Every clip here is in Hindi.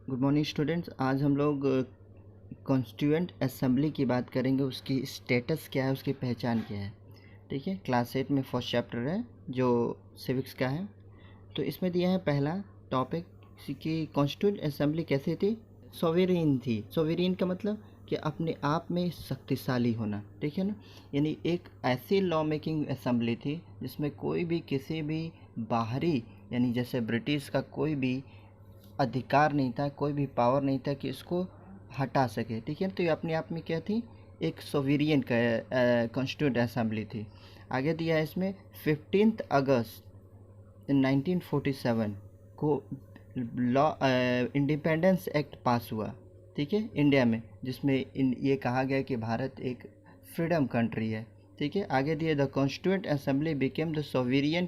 Good morning students. आज हम लोग कॉन्स्टिट्यूएंट असेंबली की बात करेंगे। उसकी स्टेटस क्या है, उसकी पहचान क्या है। ठीक है, क्लास 8 में फर्स्ट चैप्टर है जो सिविक्स का है। तो इसमें दिया है पहला टॉपिक कि कॉन्स्टिट्यूएंट असेंबली कैसे थी। सोवेरियन थी। सोवेरियन का मतलब कि अपने आप में शक्तिशाली होना। ठीक है ना, यानी एक ऐसी लॉ मेकिंग असेंबली थी जिसमें कोई भी किसी भी बाहरी, यानी जैसे ब्रिटिश का कोई भी अधिकार नहीं था, कोई भी पावर नहीं था कि इसको हटा सके। ठीक है, तो ये अपने आप में क्या थी, एक सोवेरियन का कॉन्स्टिट्यूंट असेंबली थी। आगे दिया है इसमें 15 अगस्त 1947 को लॉ इंडिपेंडेंस एक्ट पास हुआ। ठीक है, इंडिया में, जिसमें ये कहा गया कि भारत एक फ्रीडम कंट्री है। ठीक है, आगे दिए the constituent assembly became the sovereign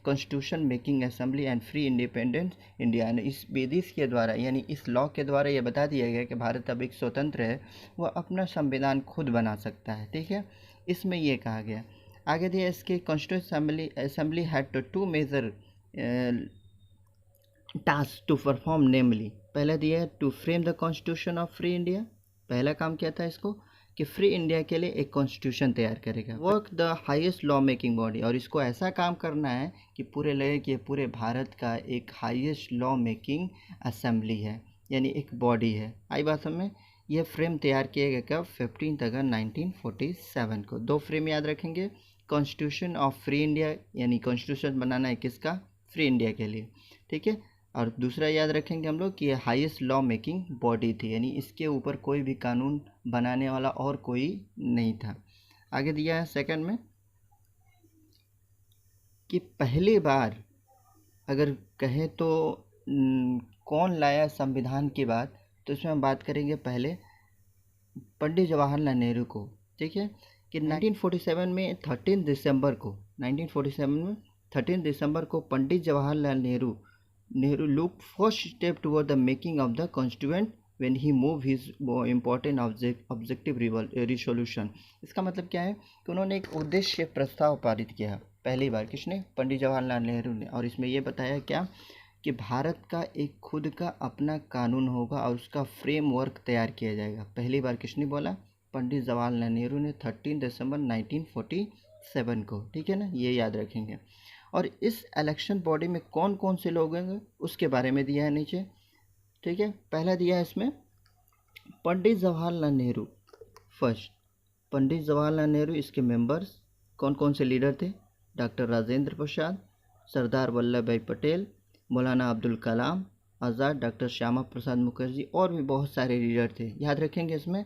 constitution making assembly and free independent India. इस विधि के द्वारा, यानी इस लॉ के द्वारा यह बता दिया गया कि भारत अब एक स्वतंत्र है, वह अपना संविधान खुद बना सकता है। ठीक है, इसमें यह कहा गया। आगे दिया इसके constituent assembly had two major task to perform, namely पहला दिया है to frame the constitution of free India. पहला काम क्या था इसको, कि फ्री इंडिया के लिए एक कॉन्स्टिट्यूशन तैयार करेगा। Work the highest law making body, और इसको ऐसा काम करना है कि पूरे लगे कि पूरे भारत का एक हाईएस्ट लॉ मेकिंग असेंबली है, यानी एक बॉडी है। आई बात समझ में। यह फ्रेम तैयार किया गया कब, 15 अगस्त 1947 को। दो फ्रेम याद रखेंगे, कॉन्स्टिट्यूशन ऑफ फ्री इंडिया, यानी कॉन्स्टिट्यूशन बनाना है किसका, फ्री इंडिया के लिए। ठीक है, और दूसरा याद रखेंगे हम लोग कि ये हाईएस्ट लॉ मेकिंग बॉडी थी, यानी इसके ऊपर कोई भी कानून बनाने वाला और कोई नहीं था। आगे दिया है सेकंड में कि पहली बार अगर कहें तो कौन लाया संविधान की बात, तो इसमें हम बात करेंगे पहले पंडित जवाहरलाल नेहरू को। ठीक है, कि 1947 में 13 दिसंबर को 1947 में 13 दिसंबर को Pandit Jawaharlal Nehru looked first step toward the making of the constituent when he moved his important objective resolution। इसका मतलब क्या है कि उन्होंने एक उद्देश्य प्रस्ताव पारित किया पहली बार। किसने, पंडित जवाहरलाल नेहरू ने। और इसमें यह बताया क्या कि भारत का एक खुद का अपना कानून होगा और उसका फ्रेमवर्क तैयार किया जाएगा। पहली बार किसने बोला, पंडित जवाहरलाल नेहरू ने 13 दिसंबर 1947 को। ठीक है ना, ये याद रखेंगे। और इस इलेक्शन बॉडी में कौन कौन से लोग होंगे उसके बारे में दिया है नीचे। ठीक है, पहला दिया है इसमें पंडित जवाहरलाल नेहरू फर्स्ट। पंडित जवाहरलाल नेहरू, इसके मेंबर्स कौन कौन से लीडर थे, डॉक्टर राजेंद्र प्रसाद, सरदार वल्लभ भाई पटेल, मौलाना अब्दुल कलाम आज़ाद, डॉक्टर श्यामा प्रसाद मुखर्जी, और भी बहुत सारे लीडर थे। याद रखेंगे इसमें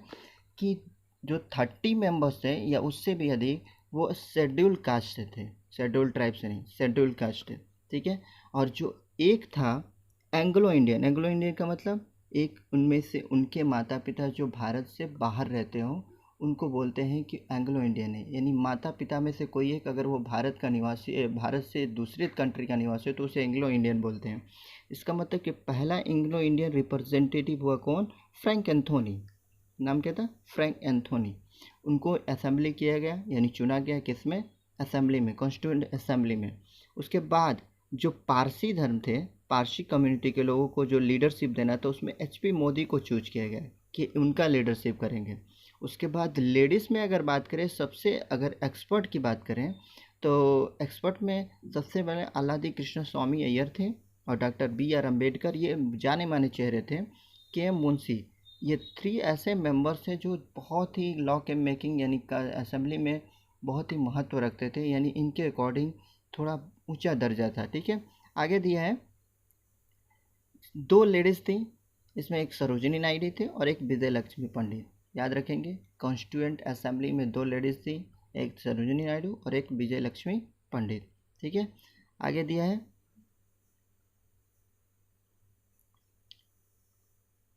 कि जो 30 मेंबर्स थे या उससे भी अधिक, वो शेड्यूल कास्ट से थे, शेड्यूल ट्राइब से नहीं, शेड्यूल कास्ट थे। ठीक है, और जो एक था एंग्लो इंडियन। एंग्लो इंडियन का मतलब एक उनमें से उनके माता पिता जो भारत से बाहर रहते हों, उनको बोलते हैं कि एंग्लो इंडियन है। यानी माता पिता में से कोई एक अगर वो भारत का निवासी, भारत से दूसरे कंट्री का निवासी है, तो उसे एंग्लो इंडियन बोलते हैं। इसका मतलब कि पहला एंग्लो इंडियन रिप्रेजेंटेटिव हुआ कौन, फ्रैंक एंथोनी। नाम क्या था, फ्रैंक एंथोनी। उनको असेंबली किया गया, यानी चुना गया किसमें, असेंबली में, कॉन्स्टिट्यूएंट असेंबली में। उसके बाद जो पारसी धर्म थे, पारसी कम्युनिटी के लोगों को जो लीडरशिप देना था, उसमें HP मोदी को चूज किया गया कि उनका लीडरशिप करेंगे। उसके बाद लेडीज़ में अगर बात करें, सबसे अगर एक्सपर्ट की बात करें, तो एक्सपर्ट में सबसे पहले अल्लादी कृष्ण स्वामी अय्यर थे और डॉक्टर BR अम्बेडकर, ये जाने माने चेहरे थे। KM मुंशी, ये 3 ऐसे मेंबर्स हैं जो बहुत ही लॉ के मेकिंग, यानी असेंबली में बहुत ही महत्व रखते थे, यानी इनके अकॉर्डिंग थोड़ा ऊंचा दर्जा था। ठीक है, आगे दिया है 2 लेडीज़ थी, इसमें एक सरोजिनी नायडू थे और एक विजय लक्ष्मी पंडित। याद रखेंगे, कॉन्स्टिट्यूएंट असेंबली में 2 लेडीज़ थी, एक सरोजिनी नायडू और एक विजय लक्ष्मी पंडित। ठीक है, आगे दिया है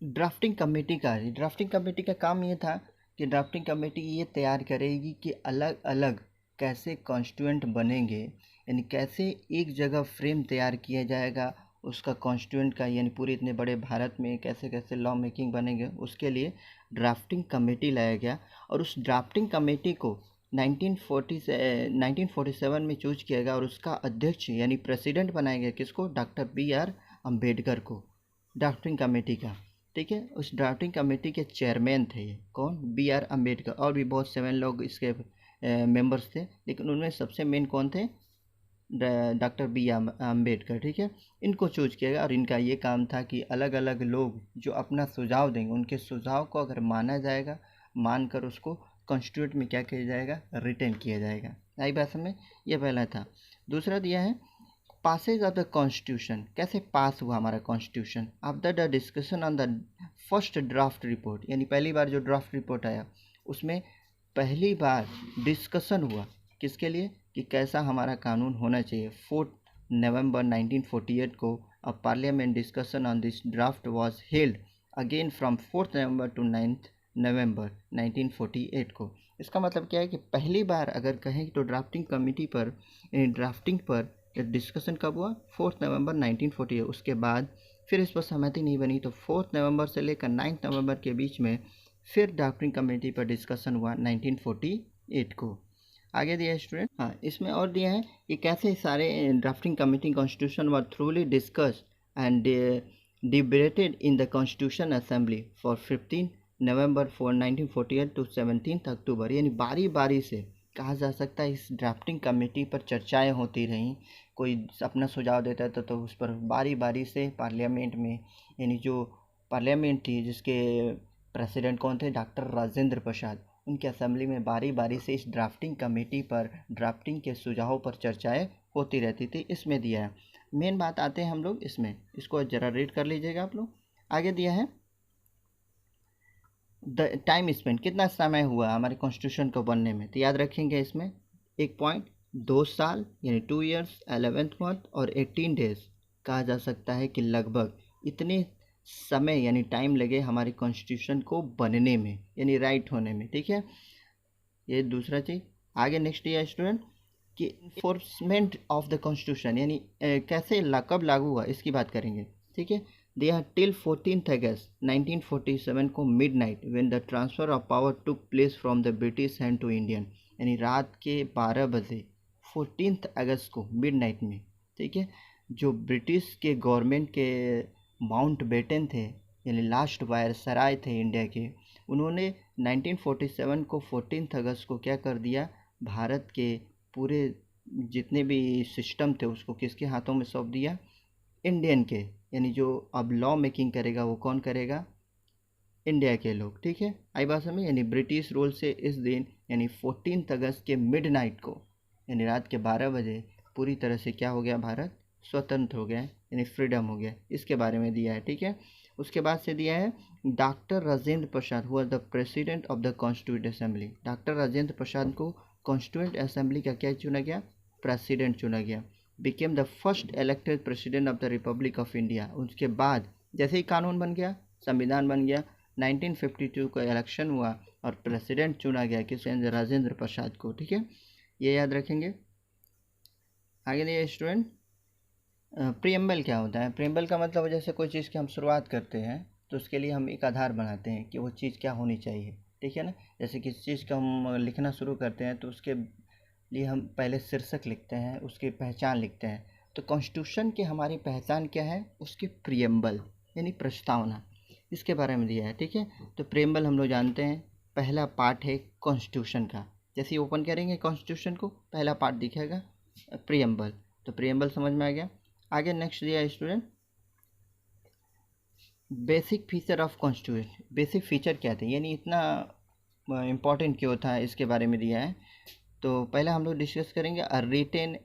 ड्राफ्टिंग कमेटी का। ड्राफ्टिंग कमेटी का काम ये था कि ड्राफ्टिंग कमेटी ये तैयार करेगी कि अलग अलग कैसे कॉन्स्टिट्यूएंट बनेंगे, यानी कैसे एक जगह फ्रेम तैयार किया जाएगा उसका कॉन्स्टिट्यूएंट का, यानी पूरे इतने बड़े भारत में कैसे कैसे लॉ मेकिंग बनेंगे, उसके लिए ड्राफ्टिंग कमेटी लाया गया। और उस ड्राफ्टिंग कमेटी को 1947 में चूज किया गया और उसका अध्यक्ष यानी प्रेसिडेंट बनाया गया किसको, डॉक्टर BR अम्बेडकर को। ड्राफ्टिंग कमेटी का। ठीक है, उस ड्राफ्टिंग कमेटी के चेयरमैन थे ये कौन, B.R. अम्बेडकर। और भी बहुत 7 लोग इसके मेंबर्स थे, लेकिन उनमें सबसे मेन कौन थे, डॉक्टर अम्बेडकर। ठीक है, इनको चूज किया गया और इनका ये काम था कि अलग अलग लोग जो अपना सुझाव देंगे, उनके सुझाव को अगर माना जाएगा, मानकर उसको कॉन्स्टिट्यूट में क्या किया जाएगा, रिटेन किया जाएगा। आई बात समझ, ये पहला था। दूसरा दिया है पासेज ऑफ द कॉन्स्टिट्यूशन, कैसे पास हुआ हमारा constitution. After the discussion on the first draft report, यानी पहली बार जो ड्राफ्ट रिपोर्ट आया उसमें पहली बार डिस्कशन हुआ किसके लिए, कि कैसा हमारा कानून होना चाहिए। 4 नवंबर 1948 को a parliament discussion on this draft was held again from 4 November to 9 November 1948 को। इसका मतलब क्या है कि पहली बार अगर कहें तो ड्राफ्टिंग कमेटी पर, ड्राफ्टिंग पर डिस्कशन कब हुआ, 4 नवंबर 1948। उसके बाद फिर इस पर सहमति नहीं बनी, तो 4 नवंबर से लेकर 9 नवंबर के बीच में फिर ड्राफ्टिंग कमेटी पर डिस्कशन हुआ 1948 को। आगे दिया है स्टूडेंट, हाँ इसमें और दिया है कि कैसे सारे drafting committee constitution were thoroughly discussed and debated in the constitution assembly for 15 November 1948 to 17 October. यानी बारी बारी से कहा जा सकता है इस ड्राफ्टिंग कमेटी पर चर्चाएं होती रहीं, कोई अपना सुझाव देता था तो उस पर बारी बारी से पार्लियामेंट में, यानी जो पार्लियामेंट थी जिसके प्रेसिडेंट कौन थे, डॉक्टर राजेंद्र प्रसाद, उनके असेंबली में बारी बारी से इस ड्राफ्टिंग कमेटी पर ड्राफ्टिंग के सुझावों पर चर्चाएं होती रहती थी। इसमें दिया है, मेन बात आते हैं हम लोग इसमें, इसको ज़रा रीड कर लीजिएगा आप लोग। आगे दिया है द टाइम स्पेंड, कितना समय हुआ हमारे कॉन्स्टिट्यूशन को बनने में, तो याद रखेंगे इसमें एक पॉइंट, 2 साल यानी 2 ईयर्स 11 मंथ और 18 डेज। कहा जा सकता है कि लगभग इतने समय यानी टाइम लगे हमारे कॉन्स्टिट्यूशन को बनने में, यानी राइट होने में। ठीक है, ये दूसरा चीज़। आगे नेक्स्ट ये स्टूडेंट कि इन्फोर्समेंट ऑफ द कॉन्स्टिट्यूशन, यानी कैसे कब लागू हुआ इसकी बात करेंगे। ठीक है, दे आर टिल 14 अगस्त 1947 को midnight when the transfer of power took place from the British hand to Indian, यानी रात के 12 बजे 14 अगस्त को मिडनाइट में। ठीक है, जो ब्रिटिश के गवर्नमेंट के माउंट बेटन थे, यानी लास्ट वायर सराय थे इंडिया के, उन्होंने 1947 को 14 अगस्त को क्या कर दिया, भारत के पूरे जितने भी सिस्टम थे उसको किसके हाथों में सौंप दिया, इंडियन के, यानी जो अब लॉ मेकिंग करेगा वो कौन करेगा, इंडिया के लोग। ठीक है, आई बात समझ, यानी ब्रिटिश रूल से इस दिन यानी 14 अगस्त के मिडनाइट को, यानी रात के 12 बजे पूरी तरह से क्या हो गया, भारत स्वतंत्र हो गया, यानी फ्रीडम हो गया। इसके बारे में दिया है। ठीक है, उसके बाद से दिया है डॉक्टर राजेंद्र प्रसाद हुआ the president of the constituent assembly. Doctor Rajendra Prasad को कॉन्स्टिट्यूंट असेंबली का क्या चुना गया, प्रेसिडेंट चुना गया। Became the first elected president of the Republic of India. उसके बाद जैसे ही कानून बन गया, संविधान बन गया, 1952 का इलेक्शन हुआ और प्रेसिडेंट चुना गया किसे, राजेंद्र प्रसाद को। ठीक है, ये याद रखेंगे। आगे देखिए स्टूडेंट, प्रियम्बल क्या होता है। प्रियम्बल का मतलब जैसे कोई चीज़ की हम शुरुआत करते हैं तो उसके लिए हम एक आधार बनाते हैं कि वो चीज़ क्या होनी चाहिए। ठीक है ना, जैसे किसी चीज़ का हम लिखना शुरू करते हैं तो उसके लिए हम पहले शीर्षक लिखते हैं, उसकी पहचान लिखते हैं। तो कॉन्स्टिट्यूशन की हमारी पहचान क्या है, उसकी प्रियम्बल यानी प्रस्तावना, इसके बारे में दिया है। ठीक है, तो प्रियम्बल हम लोग जानते हैं पहला पार्ट है कॉन्स्टिट्यूशन का। जैसे ही ओपन करेंगे कॉन्स्टिट्यूशन को, पहला पार्ट दिखेगा प्रियम्बल, तो प्रियम्बल समझ में आ गया। आगे नेक्स्ट दिया है student basic feature of constitution. Basic feature क्या थे, यानी इतना इम्पॉर्टेंट क्यों था, इसके बारे में दिया है। तो पहले हम लोग डिस्कस करेंगे written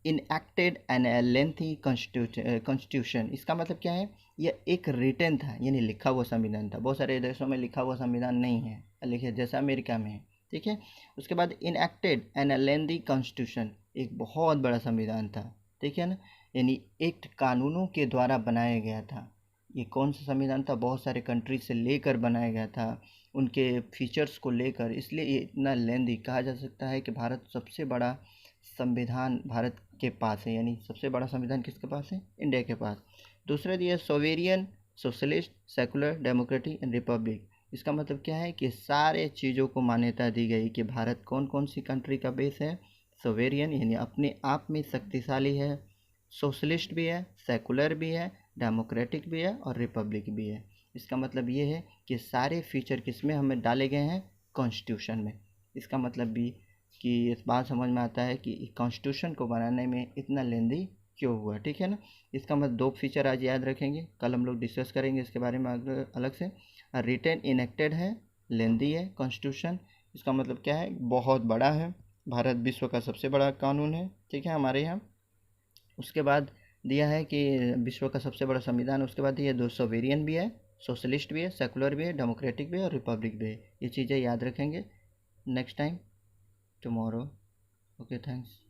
enacted and lengthy constitution. इसका मतलब क्या है, यह एक रिटेन था यानी लिखा हुआ संविधान था। बहुत सारे देशों में लिखा हुआ संविधान नहीं है, लिखे जैसा अमेरिका में है। ठीक है, उसके बाद इनएक्टेड एंड लेंथी कॉन्स्टिट्यूशन, एक बहुत बड़ा संविधान था। ठीक है ना, यानी एक्ट कानूनों के द्वारा बनाया गया था। ये कौन सा संविधान था, बहुत सारे कंट्री से लेकर बनाया गया था, उनके फीचर्स को लेकर, इसलिए ये इतना लेंदी। कहा जा सकता है कि भारत सबसे बड़ा संविधान भारत के पास है, यानी सबसे बड़ा संविधान किसके पास है, इंडिया के पास। दूसरा दिया sovereign, socialist, secular, democratic and Republic. इसका मतलब क्या है कि सारे चीज़ों को मान्यता दी गई कि भारत कौन कौन सी कंट्री का बेस है, सोवेरियन यानी अपने आप में शक्तिशाली है, सोशलिस्ट भी है, सेकुलर भी है, डेमोक्रेटिक भी है और रिपब्लिक भी है। इसका मतलब ये है कि सारे फीचर किस में हमें डाले गए हैं, कॉन्स्टिट्यूशन में। इसका मतलब भी कि इस बात समझ में आता है कि कॉन्स्टिट्यूशन को बनाने में इतना लेंदी क्यों हुआ, ठीक है ना। इसका मतलब दो फीचर आज याद रखेंगे, कल हम लोग डिस्कस करेंगे इसके बारे में अलग से। रिटेन इनेक्टेड है, लेंदी है कॉन्स्टिट्यूशन। इसका मतलब क्या है, बहुत बड़ा है, भारत विश्व का सबसे बड़ा कानून है, ठीक है, हमारे यहाँ। उसके बाद दिया है कि विश्व का सबसे बड़ा संविधान। उसके बाद ये 200 भी है, सोशलिस्ट भी है, सेकुलर भी है, डेमोक्रेटिक भी है और रिपब्लिक भी है। ये चीज़ें याद रखेंगे next time tomorrow. Okay, thanks.